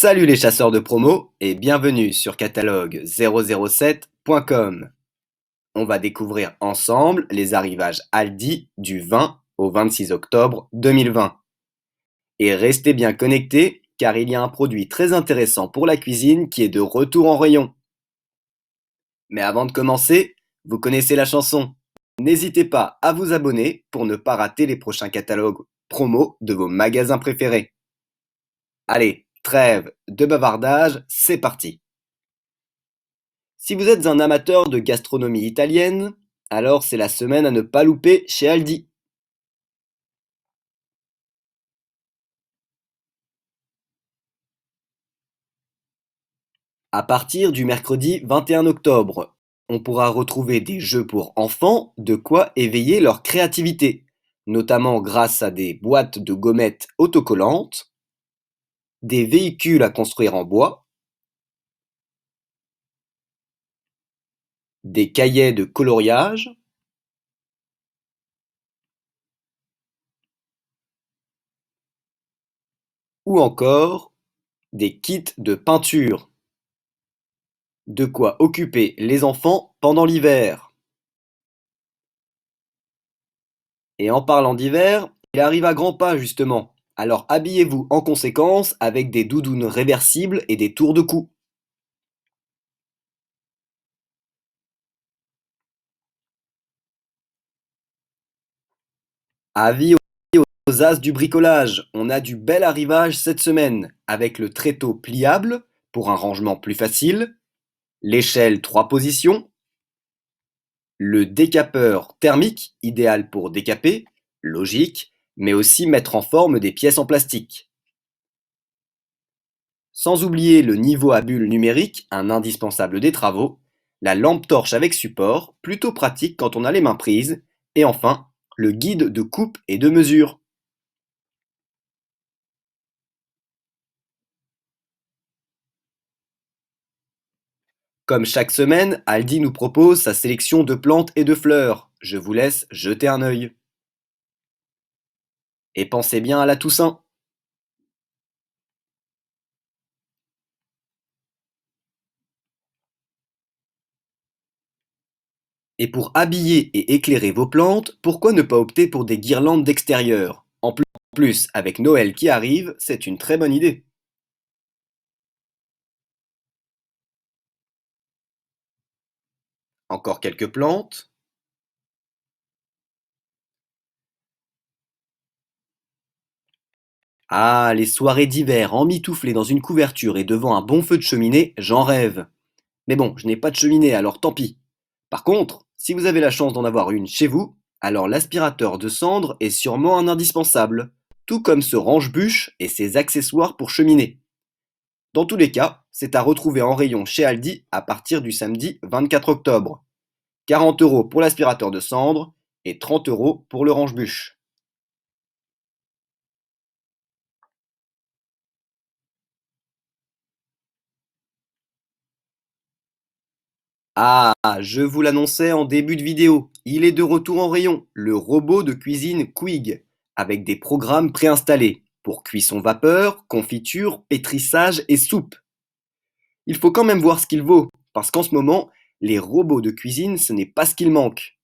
Salut les chasseurs de promo et bienvenue sur catalogue007.com. On va découvrir ensemble les arrivages Aldi du 20 au 26 octobre 2020. Et restez bien connectés car il y a un produit très intéressant pour la cuisine qui est de retour en rayon. Mais avant de commencer, vous connaissez la chanson. N'hésitez pas à vous abonner pour ne pas rater les prochains catalogues promo de vos magasins préférés. Allez, trêve de bavardage, c'est parti. Si vous êtes un amateur de gastronomie italienne, alors c'est la semaine à ne pas louper chez Aldi. À partir du mercredi 21 octobre, on pourra retrouver des jeux pour enfants, de quoi éveiller leur créativité, notamment grâce à des boîtes de gommettes autocollantes, des véhicules à construire en bois, des cahiers de coloriage, ou encore des kits de peinture. De quoi occuper les enfants pendant l'hiver. Et en parlant d'hiver, il arrive à grands pas justement. Alors habillez-vous en conséquence avec des doudounes réversibles et des tours de cou. Avis aux as du bricolage, on a du bel arrivage cette semaine avec le tréteau pliable pour un rangement plus facile, l'échelle 3 positions, le décapeur thermique idéal pour décaper, logique, mais aussi mettre en forme des pièces en plastique. Sans oublier le niveau à bulle numérique, un indispensable des travaux, la lampe torche avec support, plutôt pratique quand on a les mains prises, et enfin, le guide de coupe et de mesure. Comme chaque semaine, Aldi nous propose sa sélection de plantes et de fleurs. Je vous laisse jeter un œil. Et pensez bien à la Toussaint. Et pour habiller et éclairer vos plantes, pourquoi ne pas opter pour des guirlandes d'extérieur? En plus, avec Noël qui arrive, c'est une très bonne idée. Encore quelques plantes. Ah, les soirées d'hiver emmitouflées dans une couverture et devant un bon feu de cheminée, j'en rêve. Mais bon, je n'ai pas de cheminée, alors tant pis. Par contre, si vous avez la chance d'en avoir une chez vous, alors l'aspirateur de cendres est sûrement un indispensable, tout comme ce range-bûche et ses accessoires pour cheminée. Dans tous les cas, c'est à retrouver en rayon chez Aldi à partir du samedi 24 octobre. 40 € pour l'aspirateur de cendres et 30 € pour le range-bûche. Ah, je vous l'annonçais en début de vidéo, il est de retour en rayon, le robot de cuisine Quig, avec des programmes préinstallés pour cuisson vapeur, confiture, pétrissage et soupe. Il faut quand même voir ce qu'il vaut, parce qu'en ce moment, les robots de cuisine, ce n'est pas ce qu'il manque.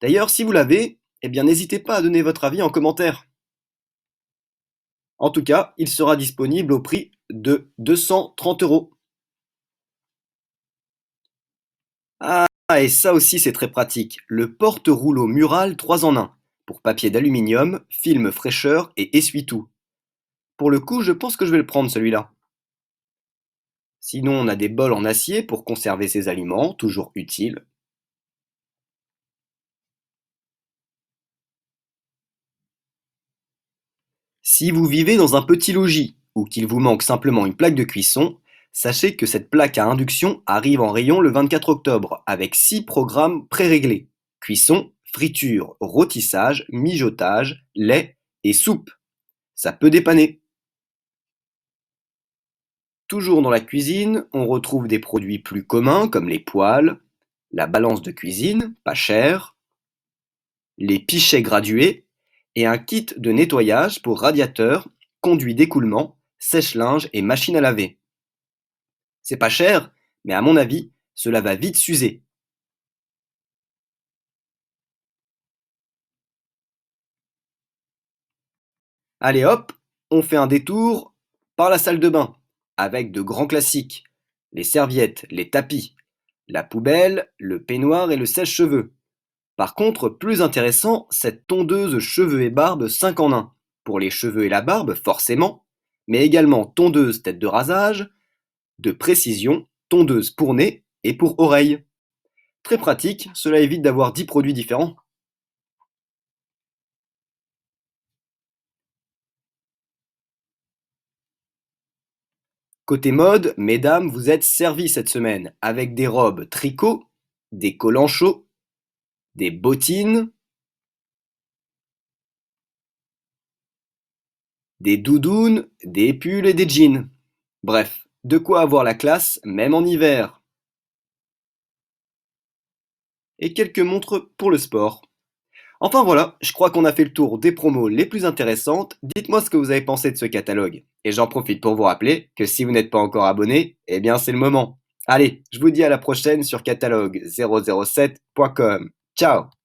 D'ailleurs, si vous l'avez, eh bien n'hésitez pas à donner votre avis en commentaire. En tout cas, il sera disponible au prix de 230 €. Ah, et ça aussi c'est très pratique, le porte-rouleau mural 3 en 1, pour papier d'aluminium, film fraîcheur et essuie-tout. Pour le coup, je pense que je vais le prendre celui-là. Sinon, on a des bols en acier pour conserver ses aliments, toujours utile. Si vous vivez dans un petit logis, ou qu'il vous manque simplement une plaque de cuisson, sachez que cette plaque à induction arrive en rayon le 24 octobre, avec 6 programmes préréglés. Cuisson, friture, rôtissage, mijotage, lait et soupe. Ça peut dépanner. Toujours dans la cuisine, on retrouve des produits plus communs comme les poêles, la balance de cuisine, pas chère, les pichets gradués et un kit de nettoyage pour radiateur, conduit d'écoulement, sèche-linge et machine à laver. C'est pas cher, mais à mon avis, cela va vite s'user. Allez hop, on fait un détour par la salle de bain, avec de grands classiques. Les serviettes, les tapis, la poubelle, le peignoir et le sèche-cheveux. Par contre, plus intéressant, cette tondeuse cheveux et barbe 5 en 1. Pour les cheveux et la barbe, forcément, mais également tondeuse tête de rasage, de précision, tondeuse pour nez et pour oreilles. Très pratique, cela évite d'avoir 10 produits différents. Côté mode, mesdames, vous êtes servies cette semaine avec des robes tricot, des collants chauds, des bottines, des doudounes, des pulls et des jeans. Bref, de quoi avoir la classe même en hiver. Et quelques montres pour le sport. Enfin voilà, je crois qu'on a fait le tour des promos les plus intéressantes. Dites-moi ce que vous avez pensé de ce catalogue. Et j'en profite pour vous rappeler que si vous n'êtes pas encore abonné, eh bien c'est le moment. Allez, je vous dis à la prochaine sur catalogue007.com. Ciao!